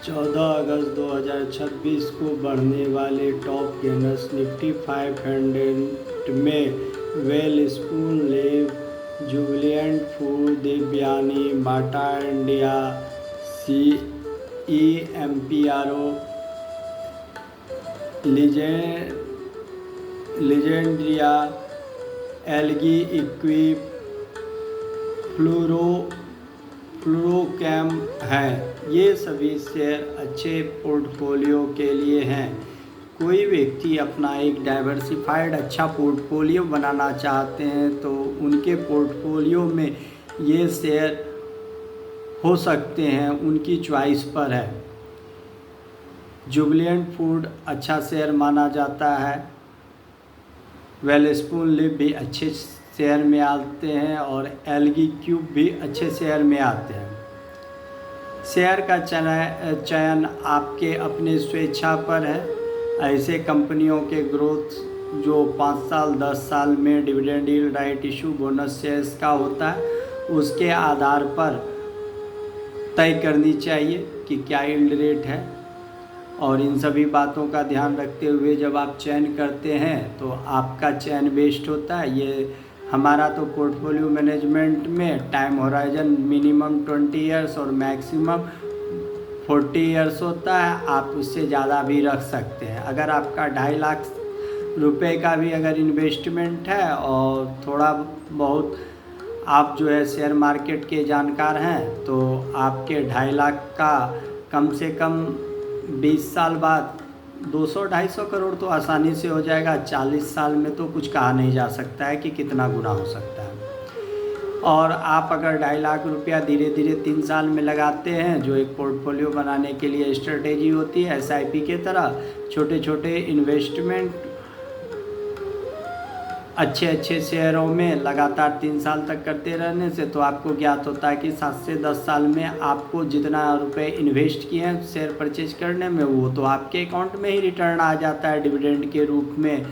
14 अगस्त 2026 को बढ़ने वाले टॉप गेनर्स निफ्टी 500 में Welspun lab, Jubilant food, Devyani, Bata India, CEMPRO, लीजेंड्रिया, एल्गी इक्विप, फ्लोरोकेम हैं। ये सभी शेयर अच्छे पोर्टफोलियो के लिए हैं। कोई व्यक्ति अपना एक डाइवर्सिफाइड अच्छा पोर्टफोलियो बनाना चाहते हैं तो उनके पोर्टफोलियो में ये शेयर हो सकते हैं, उनकी चॉइस पर है। जुबिलेंट फूड अच्छा शेयर माना जाता है। वेलस्पून लिब भी अच्छे शेयर में आते हैं और एल्गी क्यूब भी अच्छे शेयर में आते हैं। शेयर का चयन आपके अपने स्वेच्छा पर है। ऐसे कंपनियों के ग्रोथ जो 5 साल 10 साल में dividend yield, right issue, bonus shares का होता है, उसके आधार पर तय करनी चाहिए कि क्या यील्ड रेट है। और इन सभी बातों का ध्यान रखते हुए जब आप चयन करते हैं तो आपका चयन बेस्ट होता है। ये हमारा तो पोर्टफोलियो मैनेजमेंट में टाइम होराइजन मिनिमम 20 ईयर्स और मैक्सिमम 40 ईयर्स होता है। आप उससे ज़्यादा भी रख सकते हैं। अगर आपका 2.5 लाख रुपए का भी अगर इन्वेस्टमेंट है और थोड़ा बहुत आप जो है शेयर मार्केट के जानकार हैं तो आपके 2.5 लाख का कम से कम 20 साल बाद 200-250 करोड़ तो आसानी से हो जाएगा। 40 साल में तो कुछ कहा नहीं जा सकता है कि कितना गुना हो सकता है। और आप अगर 2.5 लाख रुपया धीरे धीरे 3 साल में लगाते हैं, जो एक पोर्टफोलियो बनाने के लिए स्ट्रेटेजी होती है SIP के तरह, छोटे छोटे इन्वेस्टमेंट अच्छे शेयरों में लगातार 3 साल तक करते रहने से तो आपको ज्ञात होता है कि 7 से 10 साल में आपको जितना रुपए इन्वेस्ट किए हैं शेयर परचेज करने में, वो तो आपके अकाउंट में ही रिटर्न आ जाता है डिविडेंड के रूप में।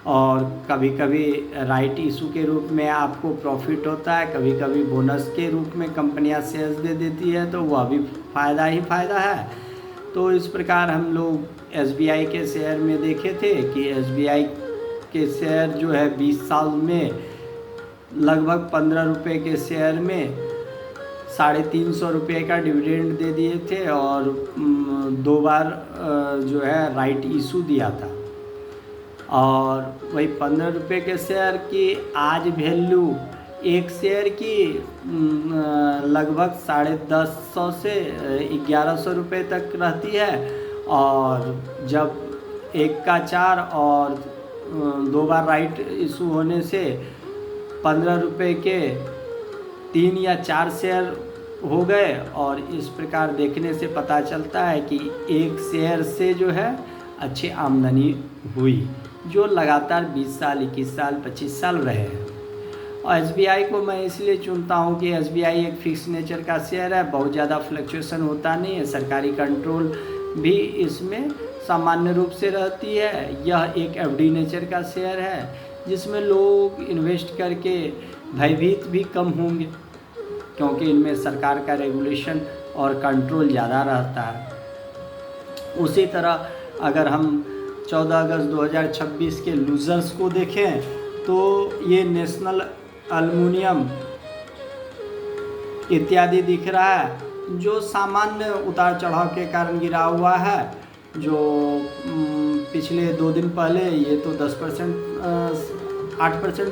और कभी कभी राइट इशू के रूप में आपको प्रॉफिट होता है, कभी कभी बोनस के रूप में कंपनियां शेयर्स दे देती है, तो वह भी फ़ायदा ही फ़ायदा है। तो इस प्रकार हम लोग SBI के शेयर में देखे थे कि SBI के शेयर जो है 20 साल में लगभग 15 रुपये के शेयर में 350 रुपये का डिविडेंड दे दिए थे और 2 बार जो है राइट इशू दिया था। और वही 15 रुपये के शेयर की आज वैल्यू एक शेयर की लगभग 1050 से 1100 रुपये तक रहती है। और जब 1 का 4 और 2 बार राइट इशू होने से 15 रुपये के 3 या 4 शेयर हो गए। और इस प्रकार देखने से पता चलता है कि एक शेयर से जो है अच्छी आमदनी हुई, जो लगातार 20 साल 21 साल 25 साल रहे हैं। और SBI को मैं इसलिए चुनता हूँ कि SBI एक फिक्स नेचर का शेयर है, बहुत ज़्यादा फ्लक्चुएशन होता नहीं है, सरकारी कंट्रोल भी इसमें सामान्य रूप से रहती है। यह एक FD नेचर का शेयर है जिसमें लोग इन्वेस्ट करके भयभीत भी कम होंगे, क्योंकि इनमें सरकार का रेगुलेशन और कंट्रोल ज़्यादा रहता है। उसी तरह अगर हम 14 अगस्त 2026 के लूज़र्स को देखें तो ये नेशनल एल्युमिनियम इत्यादि दिख रहा है, जो सामान्य उतार चढ़ाव के कारण गिरा हुआ है। जो पिछले 2 दिन पहले ये तो 10% 8%